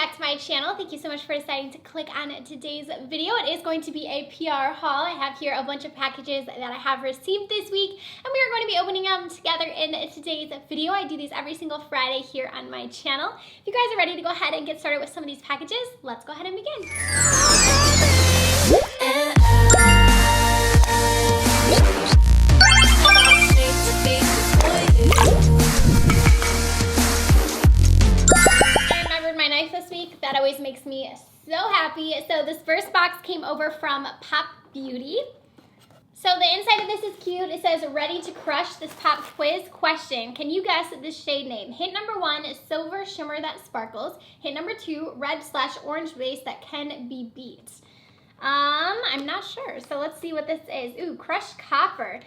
back to my channel. Thank you so much for deciding to click on today's video. It is going to be a PR haul. I have here a bunch of packages that I have received this week, and we are going to be opening them together in today's video. I do these every single Friday here on my channel. If you guys are ready to go ahead and get started with some of these packages, let's go ahead and begin. That always makes me so happy. So this first box came over from Pop Beauty. So the inside of this is cute. It says, ready to crush this pop quiz question. Can you guess this shade name? Hint number 1 is silver shimmer that sparkles. Hint number 2, red/orange base that can be beat. I'm not sure. So let's see what this is. Ooh, crushed copper.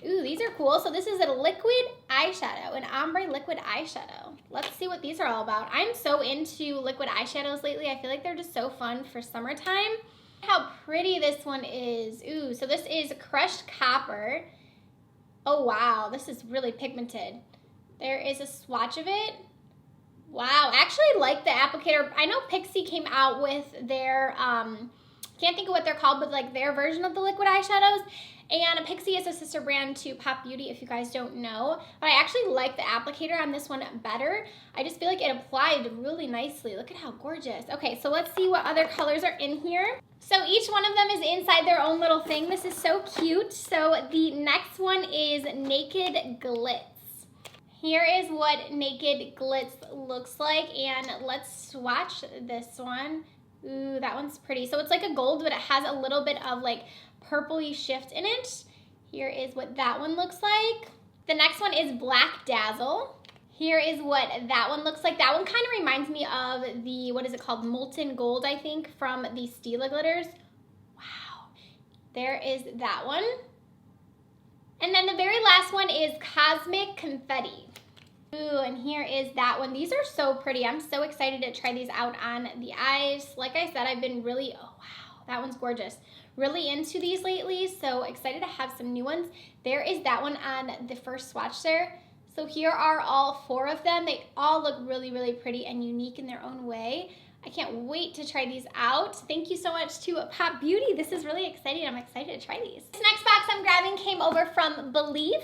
Ooh, these are cool. So this is a liquid eyeshadow, an ombre liquid eyeshadow. Let's see what these are all about. I'm so into liquid eyeshadows lately. I feel like they're just so fun for summertime. How pretty this one is. Ooh, so this is crushed copper. Oh wow, this is really pigmented. There is a swatch of it. Wow, I actually like the applicator. I know Pixie came out with their, can't think of what they're called, but like their version of the liquid eyeshadows. And Pixie is a sister brand to Pop Beauty, if you guys don't know. But I actually like the applicator on this one better. I just feel like it applied really nicely. Look at how gorgeous. Okay, so let's see what other colors are in here. So each one of them is inside their own little thing. This is so cute. So the next one is Naked Glitz. Here is what Naked Glitz looks like. And let's swatch this one. Ooh, that one's pretty. So it's like a gold, but it has a little bit of like purpley shift in it. Here is what that one looks like. The next one is Black Dazzle. Here is what that one looks like. That one kind of reminds me of the, what is it called? Molten Gold, I think, from the Stila glitters. Wow. There is that one. And then the very last one is Cosmic Confetti. Ooh, and here is that one. These are so pretty. I'm so excited to try these out on the eyes. Like I said, I've been really, oh wow, that one's gorgeous. Really into these lately, so excited to have some new ones. There is that one on the first swatch there. So here are all 4 of them. They all look really, really pretty and unique in their own way. I can't wait to try these out. Thank you so much to Pop Beauty. This is really exciting. I'm excited to try these. This next box I'm grabbing came over from Belief.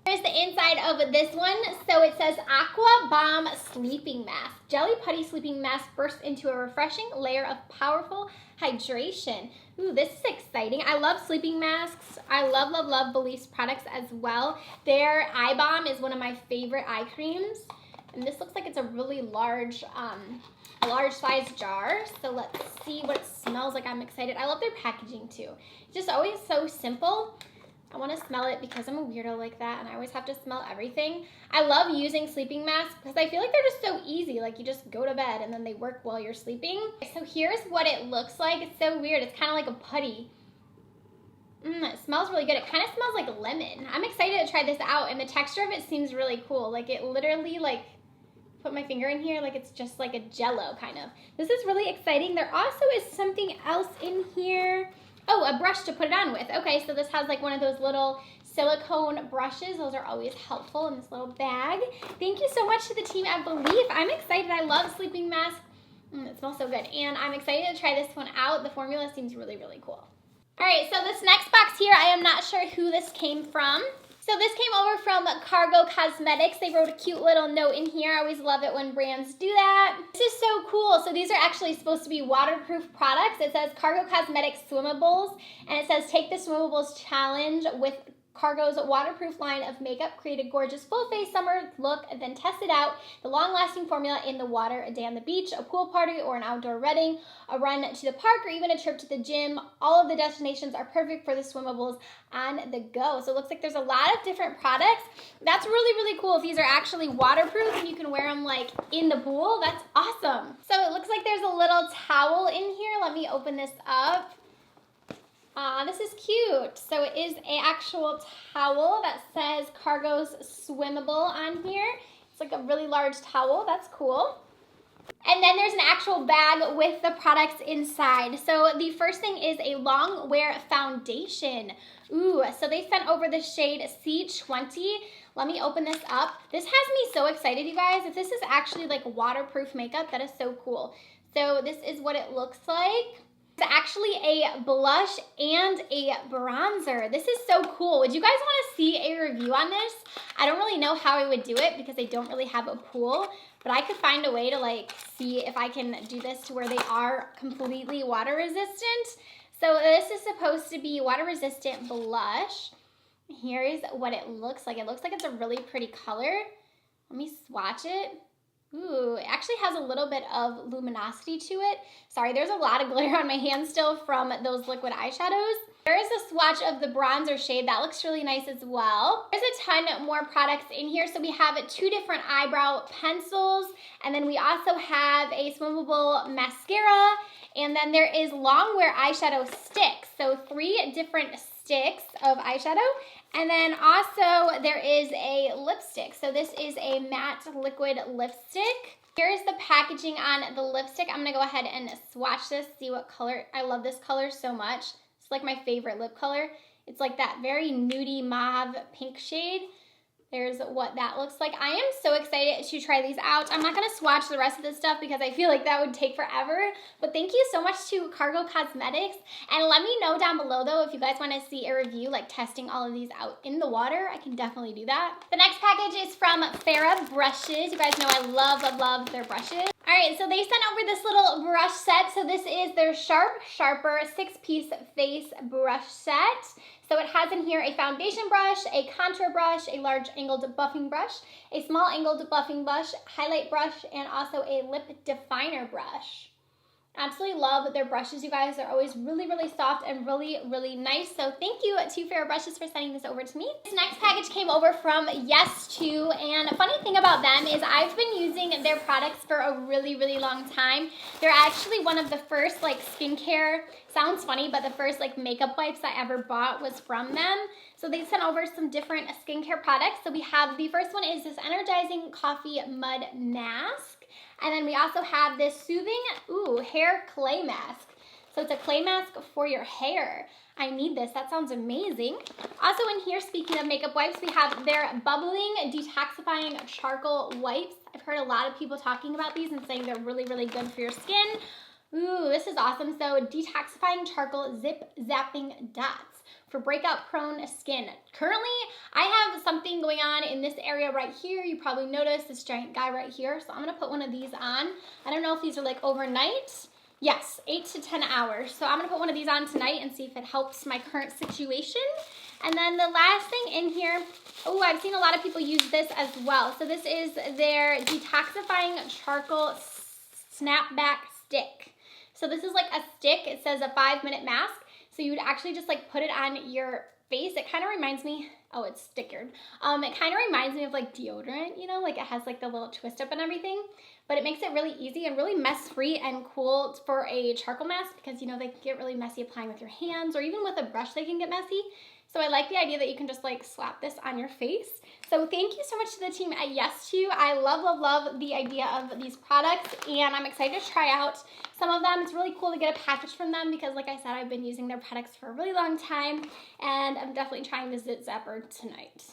Here's the inside of this one. So it says Aqua Bomb Sleeping Mask. Jelly Putty Sleeping Mask bursts into a refreshing layer of powerful hydration. Ooh, this is exciting. I love sleeping masks. I love, love, love Belief's products as well. Their eye balm is one of my favorite eye creams. And this looks like it's a really large size jar. So let's see what it smells like. I'm excited. I love their packaging too. It's just always so simple. I want to smell it because I'm a weirdo like that and I always have to smell everything. I love using sleeping masks because I feel like they're just so easy. Like you just go to bed and then they work while you're sleeping. So here's what it looks like. It's so weird. It's kind of like a putty. It smells really good. It kind of smells like lemon. I'm excited to try this out and the texture of it seems really cool. Like it literally like, put my finger in here, like it's just like a jello kind of. This is really exciting. There also is something else in here. Oh, a brush to put it on with. Okay, so this has like one of those little silicone brushes. Those are always helpful in this little bag. Thank you so much to the team at Belief. I'm excited. I love sleeping masks. It smells so good. And I'm excited to try this one out. The formula seems really, really cool. All right, so this next box here, I am not sure who this came from. So this came over from Cargo Cosmetics. They wrote a cute little note in here. I always love it when brands do that. This is so cool. So these are actually supposed to be waterproof products. It says Cargo Cosmetics Swimmables, and it says take the Swimmables challenge with Cargo's waterproof line of makeup. Create a gorgeous full face summer look, and then test it out. The long-lasting formula in the water, a day on the beach, a pool party, or an outdoor wedding, a run to the park, or even a trip to the gym. All of the destinations are perfect for the Swimmables on the go. So it looks like there's a lot of different products. That's really, really cool if these are actually waterproof and you can wear them like in the pool. That's awesome. So it looks like there's a little towel in here. Let me open this up. This is cute. So it is an actual towel that says Cargo's Swimmable on here. It's like a really large towel. That's cool. And then there's an actual bag with the products inside. So the first thing is a long wear foundation. Ooh, so they sent over the shade C20. Let me open this up. This has me so excited, you guys. If this is actually like waterproof makeup, that is so cool. So this is what it looks like. It's actually a blush and a bronzer. This is so cool. Would you guys want to see a review on this? I don't really know how I would do it because I don't really have a pool, but I could find a way to like see if I can do this to where they are completely water resistant. So this is supposed to be water resistant blush. Here's what it looks like. It looks like it's a really pretty color. Let me swatch it. Ooh, it actually has a little bit of luminosity to it. Sorry, there's a lot of glitter on my hand still from those liquid eyeshadows. There is a swatch of the bronzer shade. That looks really nice as well. There's a ton more products in here. So we have 2 different eyebrow pencils, and then we also have a swimmable mascara, and then there is long wear eyeshadow sticks. So 3 different sticks of eyeshadow. And then also there is a lipstick. So this is a matte liquid lipstick. Here's the packaging on the lipstick. I'm gonna go ahead and swatch this, see what color. I love this color so much. It's like my favorite lip color. It's like that very nudie mauve pink shade. There's what that looks like. I am so excited to try these out. I'm not gonna swatch the rest of this stuff because I feel like that would take forever. But thank you so much to Cargo Cosmetics. And let me know down below though if you guys wanna see a review like testing all of these out in the water. I can definitely do that. The next package is from Farah brushes. You guys know I love their brushes. All right, so they sent over this little brush set. So this is their Sharper 6-piece face brush set. So it has in here a foundation brush, a contour brush, a large angled buffing brush, a small angled buffing brush, highlight brush, and also a lip definer brush. Absolutely love their brushes, you guys. They're always really soft and really nice. So thank you to Farah Brushes for sending this over to me. This next package came over from Yes2, and a funny thing about them is I've been using their products for a really long time. They're actually one of the first like skincare, sounds funny, but the first like makeup wipes I ever bought was from them. So they sent over some different skincare products. So we have, the first one is this energizing coffee mud mask. And then we also have this soothing, hair clay mask. So it's a clay mask for your hair. I need this, that sounds amazing. Also in here, speaking of makeup wipes, we have their bubbling detoxifying charcoal wipes. I've heard a lot of people talking about these and saying they're really good for your skin. Ooh, this is awesome. So detoxifying charcoal zip zapping dots for breakout prone skin. Currently, I have something going on in this area right here. You probably noticed this giant guy right here. So I'm gonna put one of these on. I don't know if these are like overnight. Yes, 8 to 10 hours. So I'm gonna put one of these on tonight and see if it helps my current situation. And then the last thing in here, I've seen a lot of people use this as well. So this is their detoxifying charcoal snapback stick. So this is like a stick. It says a 5-minute mask. So you would actually just like put it on your face. It kind of reminds me, it's stickered. It kind of reminds me of like deodorant, you know, like it has like the little twist up and everything, but it makes it really easy and really mess free and cool for a charcoal mask because, you know, they can get really messy applying with your hands or even with a brush they can get messy. So I like the idea that you can just like slap this on your face. So thank you so much to the team at Yes2. I love the idea of these products and I'm excited to try out some of them. It's really cool to get a package from them because like I said, I've been using their products for a really long time and I'm definitely trying the Zit Zapper tonight.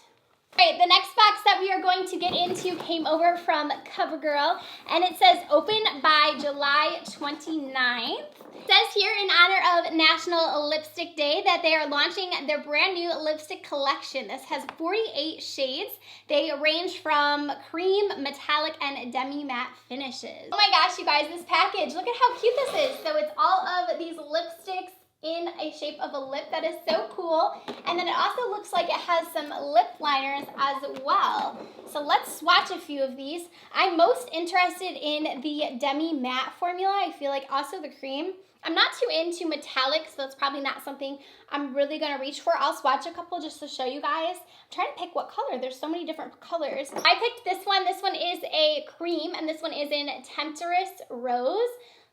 All right, the next box that we are going to get into came over from Covergirl and it says open by July 29th. It says here in honor of National Lipstick Day that they are launching their brand new lipstick collection. This has 48 shades. They range from cream, metallic, and demi-matte finishes. Oh my gosh, you guys, this package, look at how cute this is. So it's all of these lipsticks in a shape of a lip. That is so cool. And then it also looks like it has some lip liners as well. So let's swatch a few of these. I'm most interested in the demi-matte formula. I feel like also the cream. I'm not too into metallic, so that's probably not something I'm really gonna reach for. I'll swatch a couple just to show you guys. I'm trying to pick what color. There's so many different colors. I picked this one. This one is a cream, and this one is in Temptress Rose.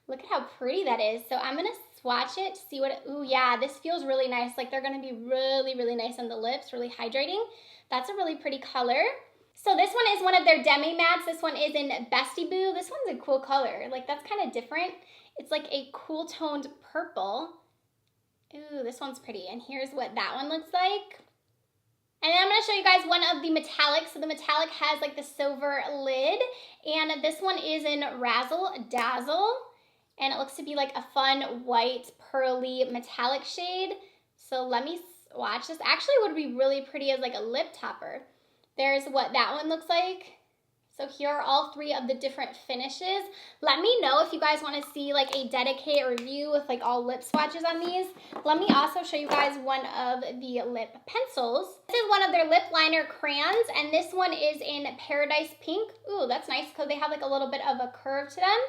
Look at how pretty that is. So I'm gonna swatch it to see what yeah, this feels really nice. Like they're gonna be really nice on the lips, really hydrating. That's a really pretty color. So this one is one of their demi mattes. This one is in Bestie Boo. This one's a cool color. Like, that's kind of different. It's like a cool toned purple. Ooh, this one's pretty. And here's what that one looks like. And then I'm going to show you guys one of the metallics. So the metallic has like the silver lid. And this one is in Razzle Dazzle. And it looks to be like a fun white pearly metallic shade. So let me swatch. This actually would be really pretty as like a lip topper. There's what that one looks like. So here are all three of the different finishes. Let me know if you guys want to see like a dedicated review with like all lip swatches on these. Let me also show you guys one of the lip pencils. This is one of their lip liner crayons, and this one is in Paradise Pink. Ooh, that's nice because they have like a little bit of a curve to them.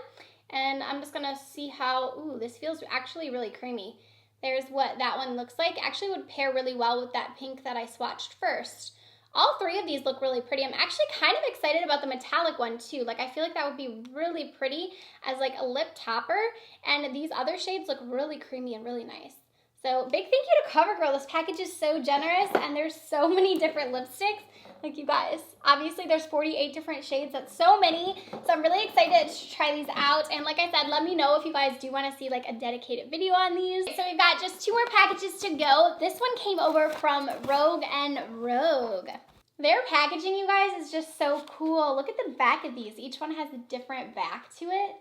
And I'm just gonna see how, ooh, this feels actually really creamy. There's what that one looks like. Actually would pair really well with that pink that I swatched first. All three of these look really pretty. I'm actually kind of excited about the metallic one too. Like, I feel like that would be really pretty as like a lip topper. And these other shades look really creamy and really nice. So big thank you to Covergirl. This package is so generous and there's so many different lipsticks. Like, you guys, obviously there's 48 different shades. That's so many. So I'm really excited to try these out. And like I said, let me know if you guys do want to see like a dedicated video on these. So we've got just 2 more packages to go. This one came over from Rogue and Rogue. Their packaging, you guys, is just so cool. Look at the back of these. Each one has a different back to it.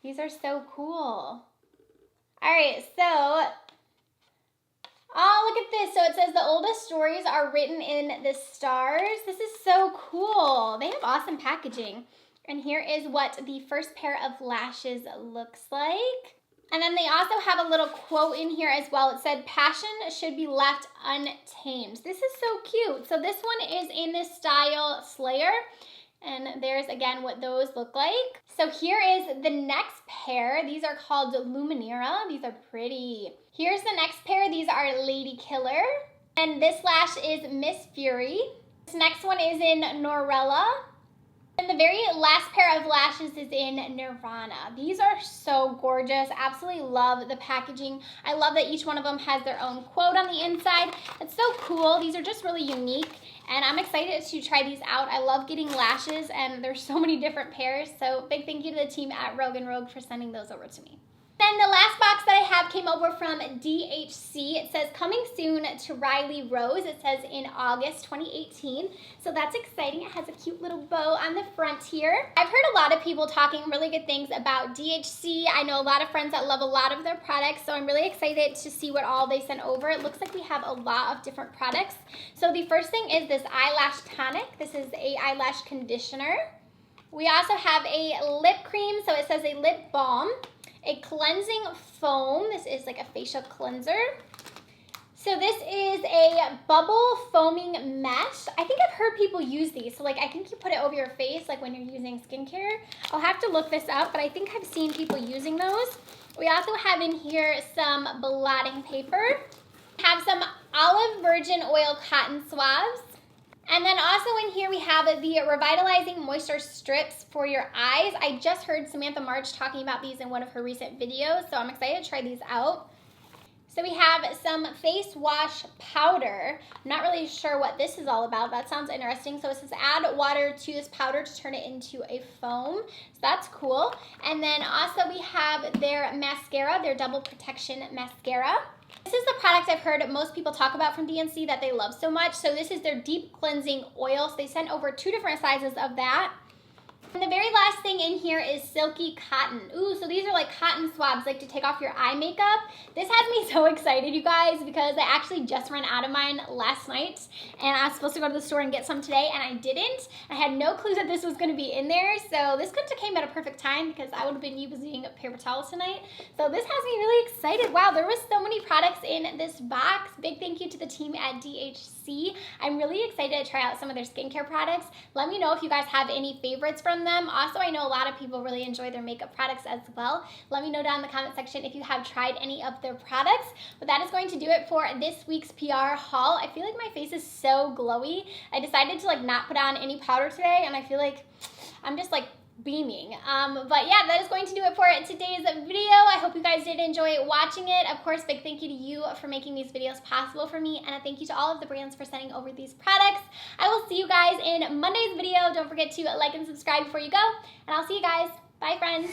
These are so cool. All right, so oh, look at this. So it says the oldest stories are written in the stars. This is so cool. They have awesome packaging. And here is what the first pair of lashes looks like. And then they also have a little quote in here as well. It said, passion should be left untamed. This is so cute. So this one is in this style Slayer. And there's, again, what those look like. So here is the next pair. These are called Luminera. These are pretty. Here's the next pair. These are Lady Killer. And this lash is Miss Fury. This next one is in Norella. And the very last pair of lashes is in Nirvana. These are so gorgeous. Absolutely love the packaging. I love that each one of them has their own quote on the inside. It's so cool. These are just really unique. And I'm excited to try these out. I love getting lashes, and there's so many different pairs. So big thank you to the team at Rogue and Rogue for sending those over to me. Then the last box that I have came over from DHC. It says coming soon to Riley Rose. It says in August 2018. So that's exciting. It has a cute little bow on the front here. I've heard a lot of people talking really good things about DHC. I know a lot of friends that love a lot of their products. So I'm really excited to see what all they sent over. It looks like we have a lot of different products. So the first thing is this eyelash tonic. This is a eyelash conditioner. We also have a lip cream. So it says a lip balm. A cleansing foam. This is like a facial cleanser. So this is a bubble foaming mesh. I think I've heard people use these. So like, I think you put it over your face like when you're using skincare. I'll have to look this up, but I think I've seen people using those. We also have in here some blotting paper. Have some olive virgin oil cotton swabs. And then also in here we have the Revitalizing Moisture Strips for your eyes. I just heard Samantha March talking about these in one of her recent videos, so I'm excited to try these out. So we have some face wash powder. I'm not really sure what this is all about. That sounds interesting. So it says add water to this powder to turn it into a foam. So that's cool. And then also we have their mascara, their Double Protection Mascara. This is the product I've heard most people talk about from DNC that they love so much. So this is their Deep Cleansing Oil. So they sent over 2 different sizes of that. And the very last thing in here is Silky Cotton. Ooh, so these are like cotton swabs, like to take off your eye makeup. This has me so excited, you guys, because I actually just ran out of mine last night. And I was supposed to go to the store and get some today, and I didn't. I had no clue that this was going to be in there. So this couldn't have came at a perfect time because I would have been using paper towels tonight. So this has me really excited. Wow, there was so many products in this box. Big thank you to the team at DHC. I'm really excited to try out some of their skincare products. Let me know if you guys have any favorites from them. Also, I know a lot of people really enjoy their makeup products as well. Let me know down in the comment section if you have tried any of their products. But that is going to do it for this week's PR haul. I feel like my face is so glowy. I decided to like not put on any powder today, and I feel like I'm just like beaming. But yeah, that is going to do it for today's video. I hope you guys did enjoy watching it. Of course, big thank you to you for making these videos possible for me, and a thank you to all of the brands for sending over these products. I will see you guys in Monday's video. Don't forget to like and subscribe before you go, and I'll see you guys. Bye, friends.